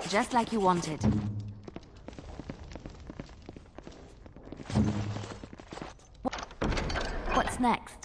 Just like you wanted. What's next?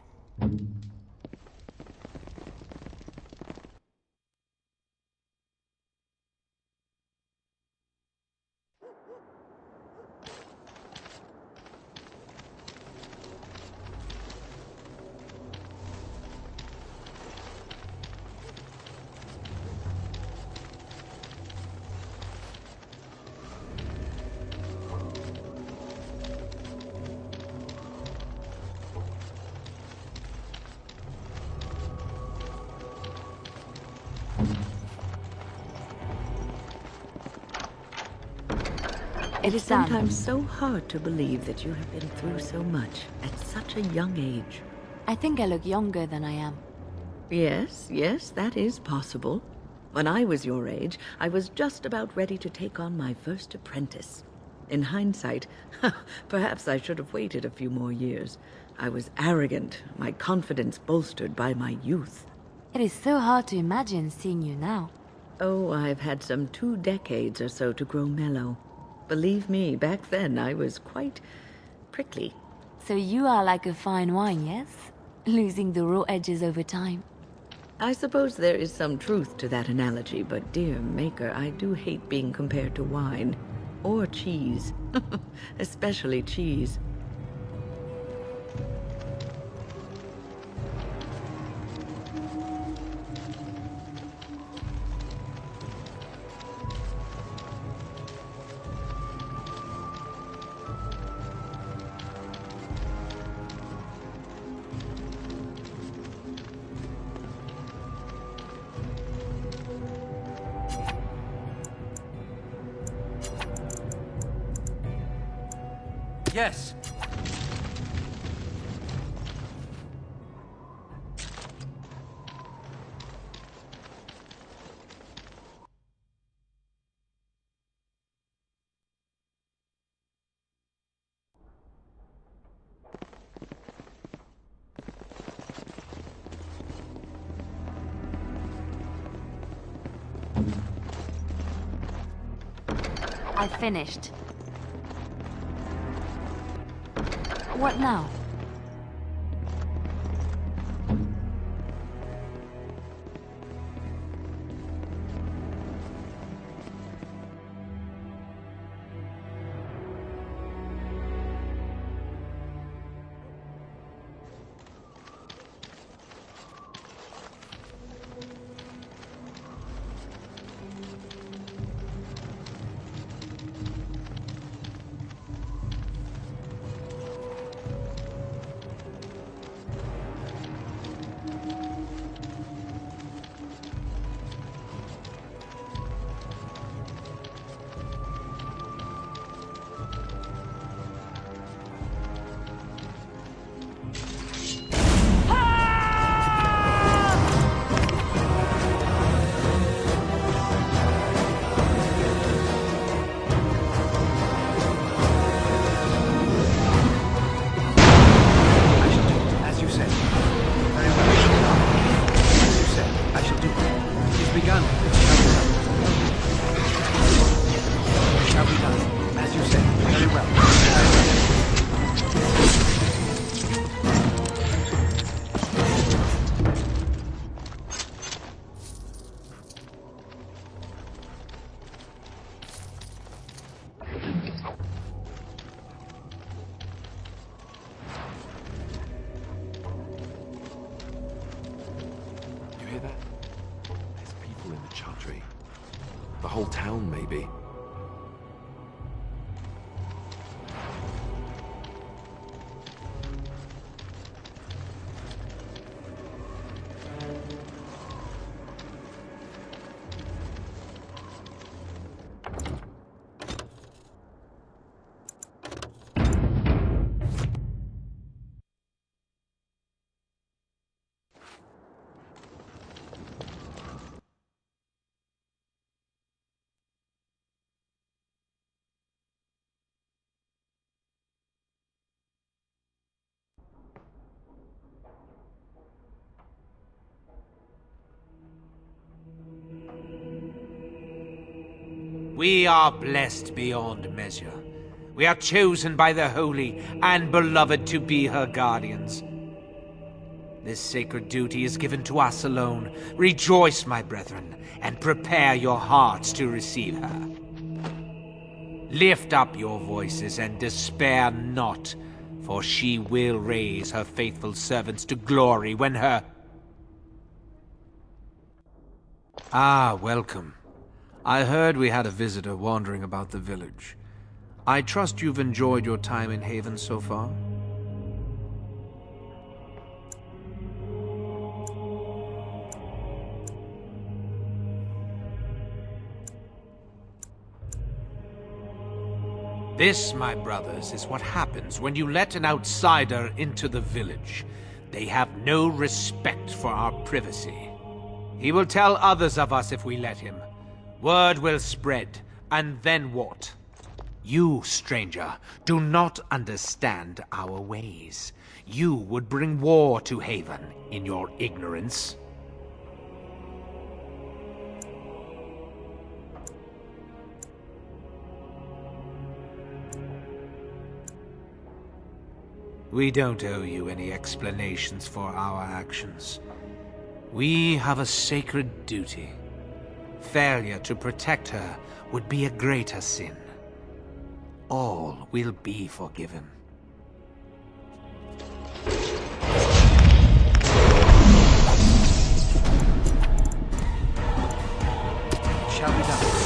It is sometimes so hard to believe that you have been through so much at such a young age. I think I look younger than I am. Yes, that is possible. When I was your age, I was just about ready to take on my first apprentice. In hindsight, perhaps I should have waited a few more years. I was arrogant, my confidence bolstered by my youth. It is so hard to imagine seeing you now. Oh, I've had some 2 decades or so to grow mellow. Believe me, back then I was quite prickly. So you are like a fine wine, yes? Losing the raw edges over time. I suppose there is some truth to that analogy, but dear Maker, I do hate being compared to wine. Or cheese. Especially cheese. Yes. I finished. What now? The whole town, maybe. We are blessed beyond measure. We are chosen by the holy and beloved to be her guardians. This sacred duty is given to us alone. Rejoice, my brethren, and prepare your hearts to receive her. Lift up your voices and despair not, for she will raise her faithful servants to glory when her... Ah, welcome. I heard we had a visitor wandering about the village. I trust you've enjoyed your time in Haven so far? This, my brothers, is what happens when you let an outsider into the village. They have no respect for our privacy. He will tell others of us if we let him. Word will spread, and then what? You, stranger, do not understand our ways. You would bring war to Haven in your ignorance. We don't owe you any explanations for our actions. We have a sacred duty. Failure to protect her would be a greater sin. All will be forgiven. Shall be done.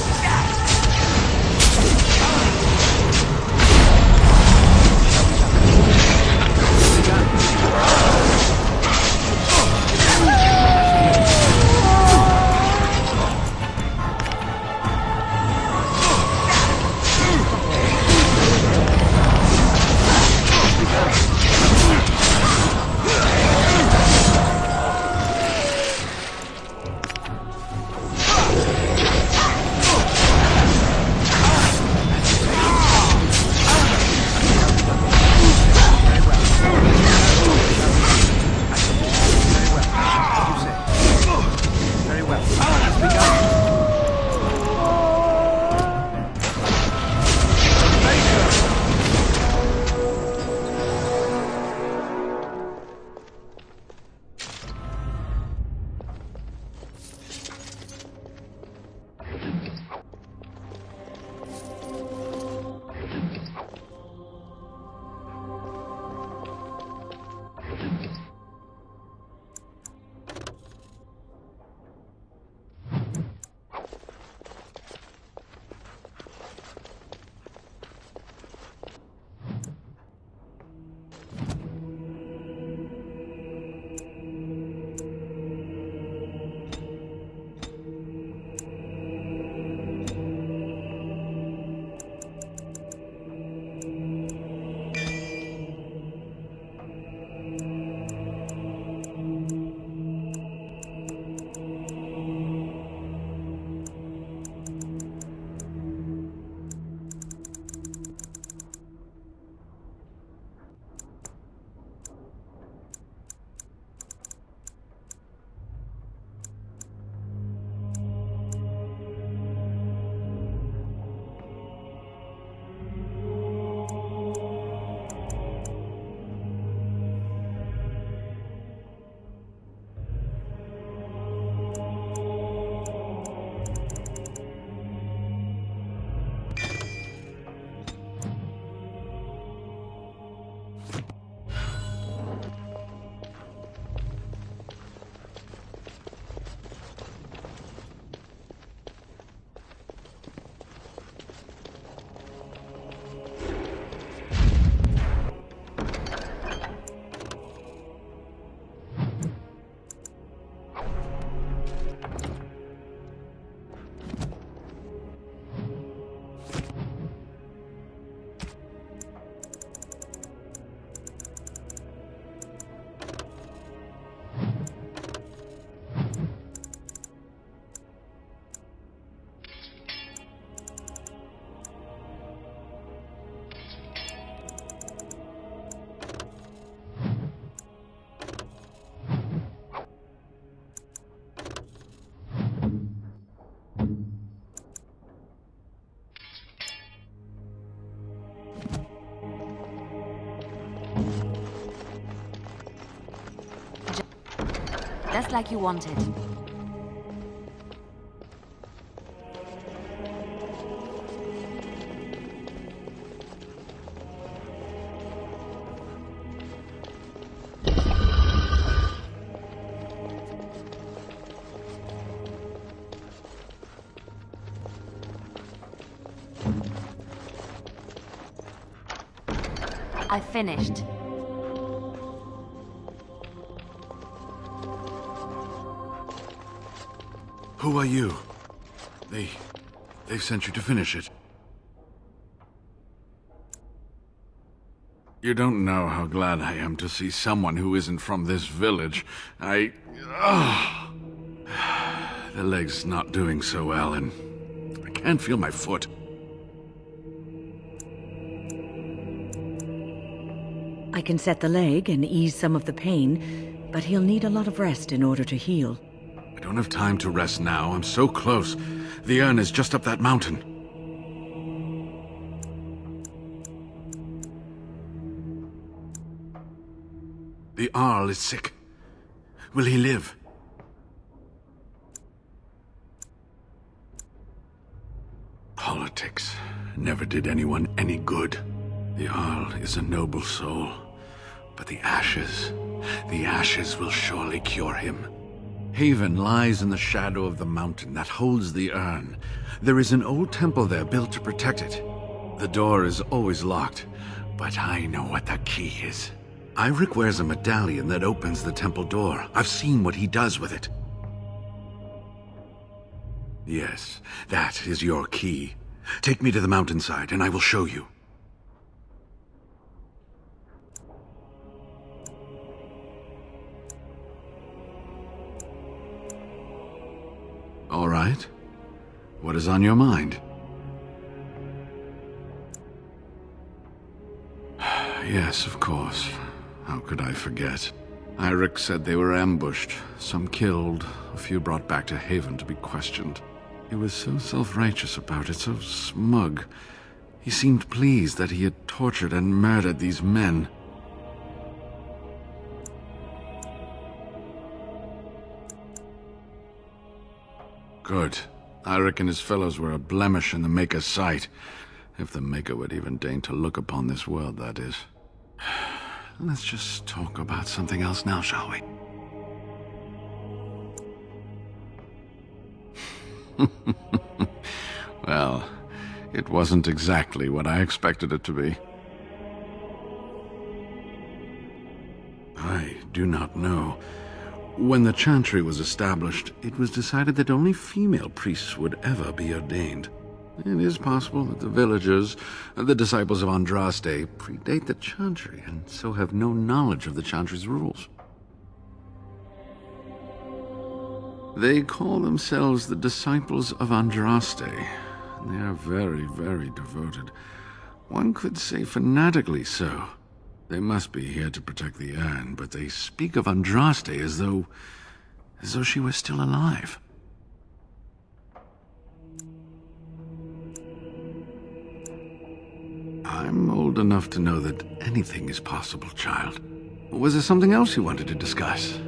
like you wanted. I finished. Who are you? They've sent you to finish it. You don't know how glad I am to see someone who isn't from this village. The leg's not doing so well, and I can't feel my foot. I can set the leg and ease some of the pain, but he'll need a lot of rest in order to heal. I don't have time to rest now. I'm so close. The urn is just up that mountain. The Arl is sick. Will he live? Politics never did anyone any good. The Arl is a noble soul, but the ashes will surely cure him. Haven lies in the shadow of the mountain that holds the urn. There is an old temple there built to protect it. The door is always locked, but I know what the key is. Iric wears a medallion that opens the temple door. I've seen what he does with it. Yes, that is your key. Take me to the mountainside and I will show you. All right. What is on your mind? Yes, of course. How could I forget? Iric said they were ambushed, some killed, a few brought back to Haven to be questioned. He was so self-righteous about it, so smug. He seemed pleased that he had tortured and murdered these men. Good. Iric and his fellows were a blemish in the Maker's sight. If the Maker would even deign to look upon this world, that is. Let's just talk about something else now, shall we? Well, it wasn't exactly what I expected it to be. I do not know. When the Chantry was established, it was decided that only female priests would ever be ordained. It is possible that the villagers, the disciples of Andraste, predate the Chantry and so have no knowledge of the Chantry's rules. They call themselves the disciples of Andraste, and they are very, very devoted. One could say fanatically so. They must be here to protect the urn, but they speak of Andraste as though she were still alive. I'm old enough to know that anything is possible, child. Was there something else you wanted to discuss?